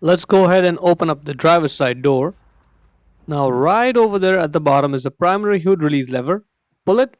Let's go ahead and open up the driver's side door. Now right over there at the bottom is the primary hood release lever. Pull it.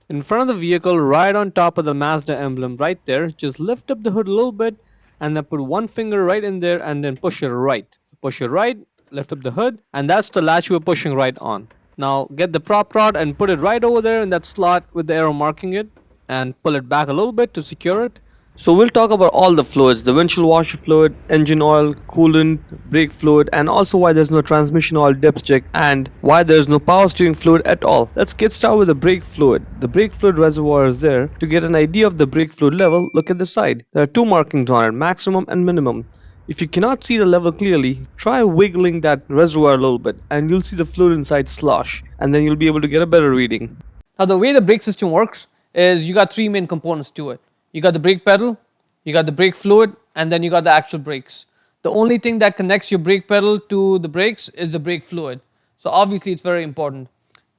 In front of the vehicle, right on top of the Mazda emblem right there, just lift up the hood a little bit and then put one finger right in there and then push it right. So push it right, lift up the hood, and that's the latch we're pushing right on. Now get the prop rod and put it right over there in that slot with the arrow marking it and pull it back a little bit to secure it. So we'll talk about all the fluids, the windshield washer fluid, engine oil, coolant, brake fluid, and also why there's no transmission oil dipstick and why there's no power steering fluid at all. Let's get started with the brake fluid. The brake fluid reservoir is there. To get an idea of the brake fluid level, look at the side. There are two markings on it, maximum and minimum. If you cannot see the level clearly, try wiggling that reservoir a little bit and you'll see the fluid inside slosh and then you'll be able to get a better reading. Now the way the brake system works is you got three main components to it. You got the brake pedal, you got the brake fluid, and then you got the actual brakes. The only thing that connects your brake pedal to the brakes is the brake fluid. So obviously it's very important.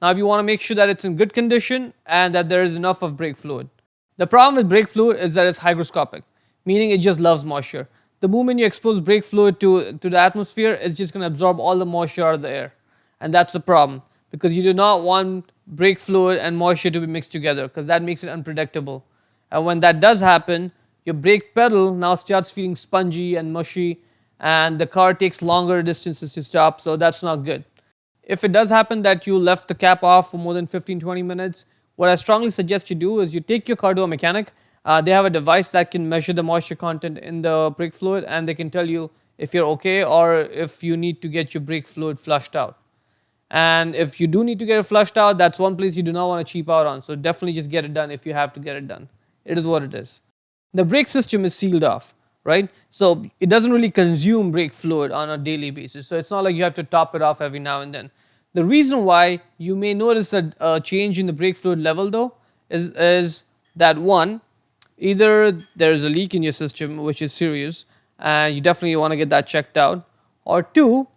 Now if you want to make sure that it's in good condition and that there is enough of brake fluid. The problem with brake fluid is that it's hygroscopic, meaning it just loves moisture. The moment you expose brake fluid to the atmosphere, it's just going to absorb all the moisture out of the air. And that's the problem because you do not want brake fluid and moisture to be mixed together because that makes it unpredictable. And when that does happen, your brake pedal now starts feeling spongy and mushy and the car takes longer distances to stop, so that's not good. If it does happen that you left the cap off for more than 15-20 minutes, what I strongly suggest you do is you take your car to a mechanic. They have a device that can measure the moisture content in the brake fluid and they can tell you if you're okay or if you need to get your brake fluid flushed out. And if you do need to get it flushed out, that's one place you do not want to cheap out on, so definitely just get it done if you have to get it done. It is what it is. The brake system is sealed off, right? So it doesn't really consume brake fluid on a daily basis. So it's not like you have to top it off every now and then. The reason why you may notice a change in the brake fluid level though is that one, either there is a leak in your system which is serious and you definitely want to get that checked out, or two,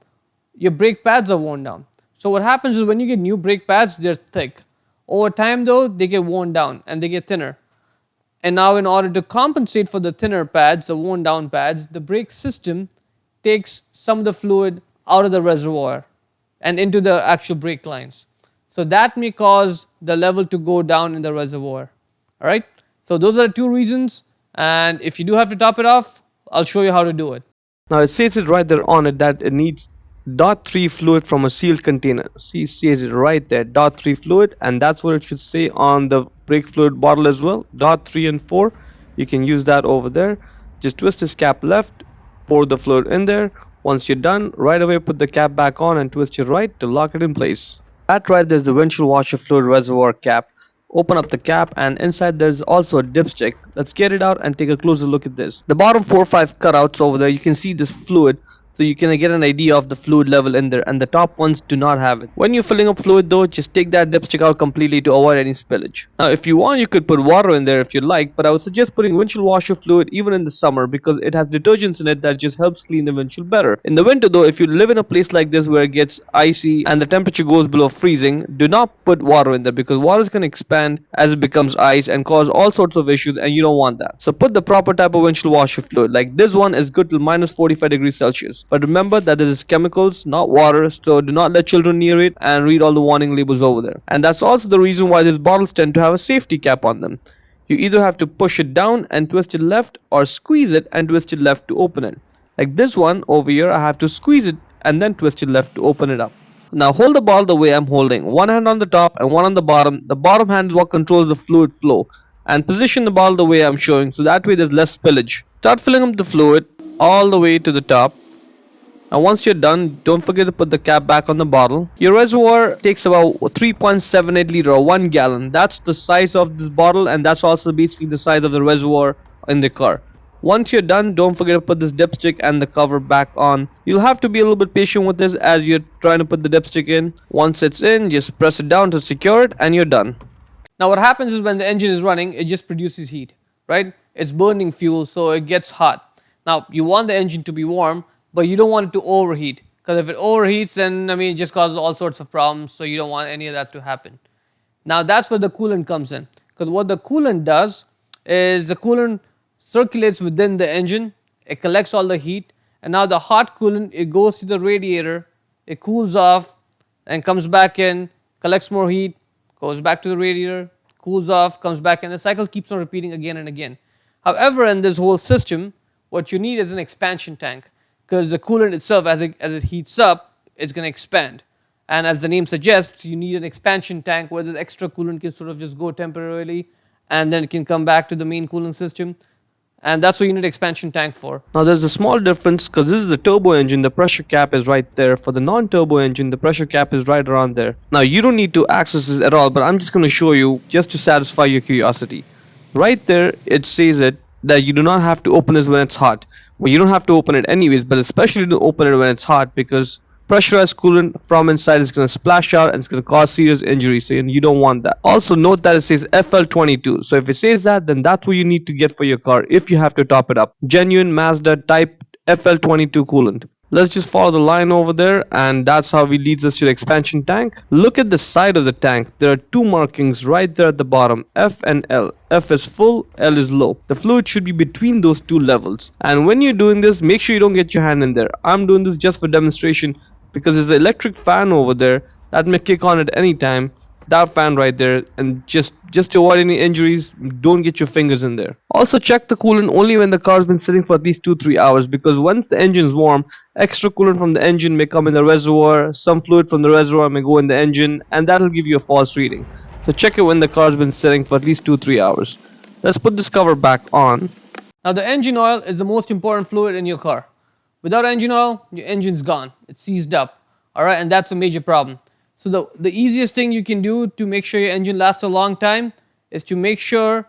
your brake pads are worn down. So what happens is when you get new brake pads, they're thick. Over time though, they get worn down and they get thinner. And now in order to compensate for the thinner pads, the worn down pads, the brake system takes some of the fluid out of the reservoir and into the actual brake lines. So that may cause the level to go down in the reservoir. Alright, so those are the two reasons, and if you do have to top it off, I'll show you how to do it. Now it says it right there on it that it needs .3 fluid from a sealed container. See, it says it right there, .3 fluid, and that's what it should say on the brake fluid bottle as well. .3 and 4, you can use that over there. Just twist this cap left, pour the fluid in there. Once you're done, right away put the cap back on and twist it right to lock it in place. That right there's the windshield washer fluid reservoir cap. Open up the cap and inside there's also a dipstick. Let's get it out and take a closer look at this. The bottom 4 or 5 cutouts over there, you can see this fluid. So you can get an idea of the fluid level in there, and the top ones do not have it. When you're filling up fluid though, just take that dipstick out completely to avoid any spillage. Now if you want, you could put water in there if you like, but I would suggest putting windshield washer fluid even in the summer because it has detergents in it that just helps clean the windshield better. In the winter though, if you live in a place like this where it gets icy and the temperature goes below freezing, do not put water in there because water is going to expand as it becomes ice and cause all sorts of issues, and you don't want that. So put the proper type of windshield washer fluid. Like this one is good till minus 45 degrees Celsius. But remember that this is chemicals, not water, so do not let children near it and read all the warning labels over there. And that's also the reason why these bottles tend to have a safety cap on them. You either have to push it down and twist it left or squeeze it and twist it left to open it. Like this one over here, I have to squeeze it and then twist it left to open it up. Now hold the bottle the way I'm holding. One hand on the top and one on the bottom. The bottom hand is what controls the fluid flow. And position the bottle the way I'm showing so that way there's less spillage. Start filling up the fluid all the way to the top. And once you're done, don't forget to put the cap back on the bottle. Your reservoir takes about 3.78 liter or 1 gallon. That's the size of this bottle, and that's also basically the size of the reservoir in the car. Once you're done, don't forget to put this dipstick and the cover back on. You'll have to be a little bit patient with this as you're trying to put the dipstick in. Once it's in, just press it down to secure it and you're done. Now what happens is when the engine is running, it just produces heat, right? It's burning fuel, so it gets hot. Now you want the engine to be warm, but you don't want it to overheat, because if it overheats, then it just causes all sorts of problems, so you don't want any of that to happen. Now that's where the coolant comes in, because what the coolant does is the coolant circulates within the engine, it collects all the heat, and now the hot coolant, it goes to the radiator, it cools off and comes back in, collects more heat, goes back to the radiator, cools off, comes back in. The cycle keeps on repeating again and again. However, in this whole system, what you need is an expansion tank, because the coolant itself, as it heats up, it's going to expand. And as the name suggests, you need an expansion tank where the extra coolant can sort of just go temporarily and then it can come back to the main cooling system. And that's what you need an expansion tank for. Now there's a small difference because this is the turbo engine, the pressure cap is right there. For the non-turbo engine, the pressure cap is right around there. Now you don't need to access this at all, but I'm just going to show you just to satisfy your curiosity. Right there it says that you do not have to open this when it's hot. Well, you don't have to open it anyways, but especially don't open it when it's hot, because pressurized coolant from inside is going to splash out and it's going to cause serious injury, so you don't want that. Also note that it says FL22, so if it says that, then that's what you need to get for your car if you have to top it up. Genuine Mazda type FL22 coolant. Let's just follow the line over there, and that's how it leads us to the expansion tank. Look at the side of the tank. There are two markings right there at the bottom, F and L. F is full, L is low. The fluid should be between those two levels. And when you're doing this, make sure you don't get your hand in there. I'm doing this just for demonstration because there's an electric fan over there that may kick on at any time. That fan right there, and just to avoid any injuries, don't get your fingers in there. Also check the coolant only when the car's been sitting for at least 2-3 hours, because once the engine's warm, extra coolant from the engine may come in the reservoir, some fluid from the reservoir may go in the engine, and that'll give you a false reading. So check it when the car's been sitting for at least 2-3 hours. Let's put this cover back on. Now the engine oil is the most important fluid in your car. Without engine oil, your engine's gone. It's seized up. Alright, and that's a major problem. So the easiest thing you can do to make sure your engine lasts a long time is to make sure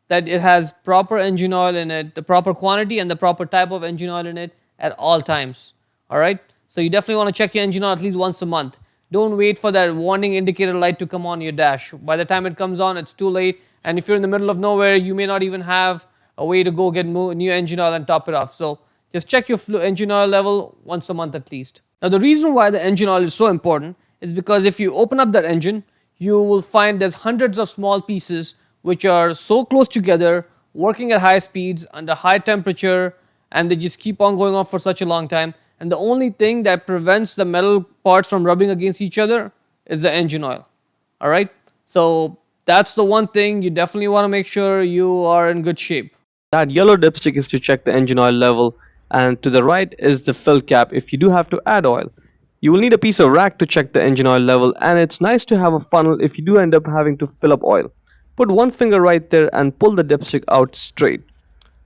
that it has proper engine oil in it, the proper quantity and the proper type of engine oil in it at all times. Alright? So you definitely want to check your engine oil at least once a month. Don't wait for that warning indicator light to come on your dash. By the time it comes on, it's too late. And if you're in the middle of nowhere, you may not even have a way to go get new engine oil and top it off. So just check your engine oil level once a month at least. Now the reason why the engine oil is so important is because if you open up that engine, you will find there's hundreds of small pieces which are so close together, working at high speeds, under high temperature, and they just keep on going on for such a long time. And the only thing that prevents the metal parts from rubbing against each other is the engine oil. Alright? So that's the one thing you definitely want to make sure you are in good shape. That yellow dipstick is to check the engine oil level, and to the right is the fill cap if you do have to add oil. You will need a piece of rack to check the engine oil level, and it's nice to have a funnel if you do end up having to fill up oil. Put one finger right there and pull the dipstick out straight.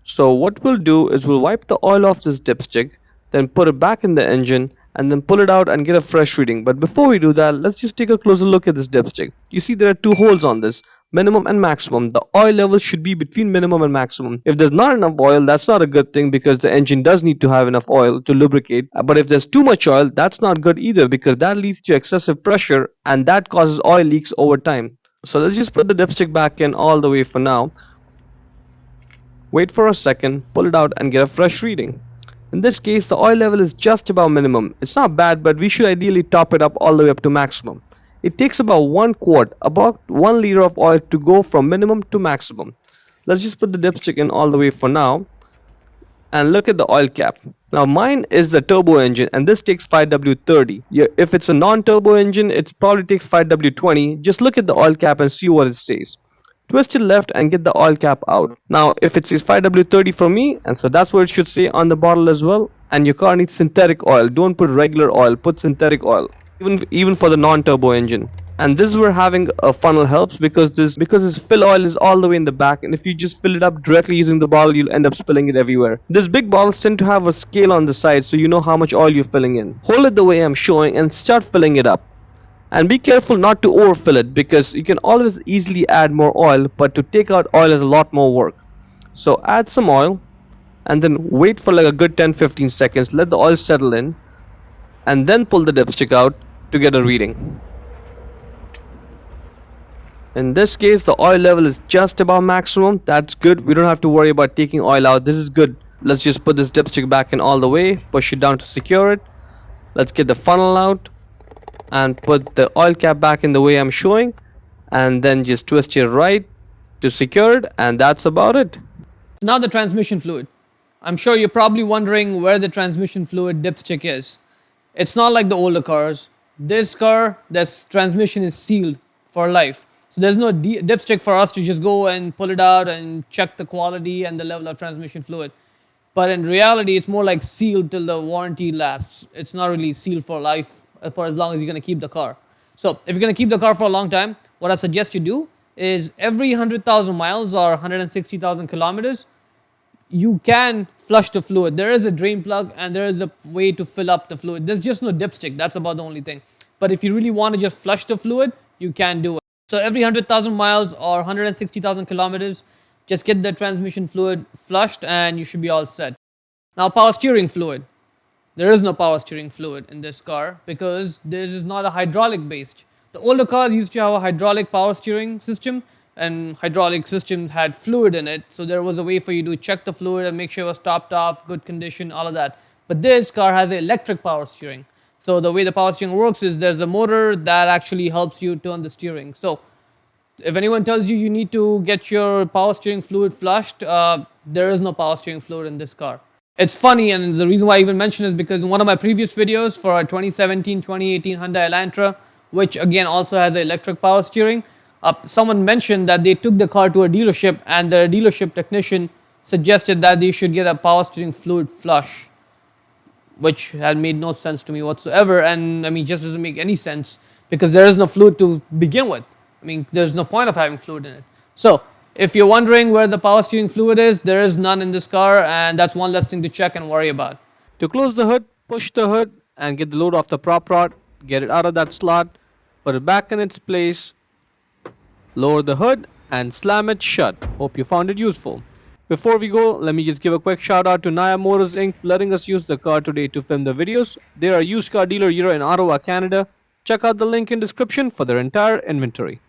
So what we'll do is we'll wipe the oil off this dipstick, then put it back in the engine, and then pull it out and get a fresh reading. But before we do that, let's just take a closer look at this dipstick. You see there are two holes on this, minimum and maximum. The oil level should be between minimum and maximum. If there's not enough oil, that's not a good thing, because the engine does need to have enough oil to lubricate. But if there's too much oil, that's not good either, because that leads to excessive pressure and that causes oil leaks over time. So let's just put the dipstick back in all the way for now. Wait for a second, pull it out and get a fresh reading. In this case, the oil level is just about minimum. It's not bad, but we should ideally top it up all the way up to maximum. It takes about 1 quart, about 1 liter of oil to go from minimum to maximum. Let's just put the dipstick in all the way for now and look at the oil cap. Now mine is the turbo engine, and this takes 5W30. If it's a non-turbo engine, it probably takes 5W20. Just look at the oil cap and see what it says. Twist it left and get the oil cap out. Now if it says 5W30 for me, and so that's what it should say on the bottle as well, and your car needs synthetic oil. Don't put regular oil, put synthetic oil, even for the non-turbo engine. And this is where having a funnel helps, because this fill oil is all the way in the back, and if you just fill it up directly using the bottle, you'll end up spilling it everywhere. These big bottles tend to have a scale on the side, so you know how much oil you're filling in. Hold it the way I'm showing and start filling it up. And be careful not to overfill it, because you can always easily add more oil, but to take out oil is a lot more work. So add some oil and then wait for like a good 10-15 seconds, let the oil settle in, and then pull the dipstick out to get a reading. In this case, the oil level is just about maximum. That's good. We don't have to worry about taking oil out. This is good. Let's just put this dipstick back in all the way, push it down to secure it. Let's get the funnel out and put the oil cap back in the way I'm showing, and then just twist it right to secure it, and that's about it. Now the transmission fluid. I'm sure you're probably wondering where the transmission fluid dipstick is. It's not like the older cars. This car, this transmission is sealed for life. So there's no dipstick for us to just go and pull it out and check the quality and the level of transmission fluid. But in reality, it's more like sealed till the warranty lasts. It's not really sealed for life for as long as you're going to keep the car. So if you're going to keep the car for a long time, what I suggest you do is every 100,000 miles or 160,000 kilometers, you can flush the fluid. There is a drain plug and there is a way to fill up the fluid. There's just no dipstick. That's about the only thing. But if you really want to just flush the fluid, you can do it. So every 100,000 miles or 160,000 kilometers, just get the transmission fluid flushed and you should be all set. Now, power steering fluid. There is no power steering fluid in this car because this is not a hydraulic based. The older cars used to have a hydraulic power steering system, and hydraulic systems had fluid in it, so there was a way for you to check the fluid and make sure it was topped off, good condition, all of that. But this car has electric power steering. So the way the power steering works is there's a motor that actually helps you turn the steering. So if anyone tells you you need to get your power steering fluid flushed, there is no power steering fluid in this car. It's funny, and the reason why I even mention is because in one of my previous videos for a 2017-2018 Hyundai Elantra, which again also has electric power steering, someone mentioned that they took the car to a dealership and the dealership technician suggested that they should get a power steering fluid flush, which had made no sense to me whatsoever. And I mean, just doesn't make any sense because there is no fluid to begin with. I mean, there's no point of having fluid in it. So if you're wondering where the power steering fluid is, there is none in this car, and that's one less thing to check and worry about. To close the hood, push the hood and get the load off the prop rod, get it out of that slot, put it back in its place, lower the hood and slam it shut. Hope you found it useful. Before we go, let me just give a quick shout out to Naya Motors Inc. for letting us use the car today to film the videos. They are a used car dealer here in Ottawa, Canada. Check out the link in description for their entire inventory.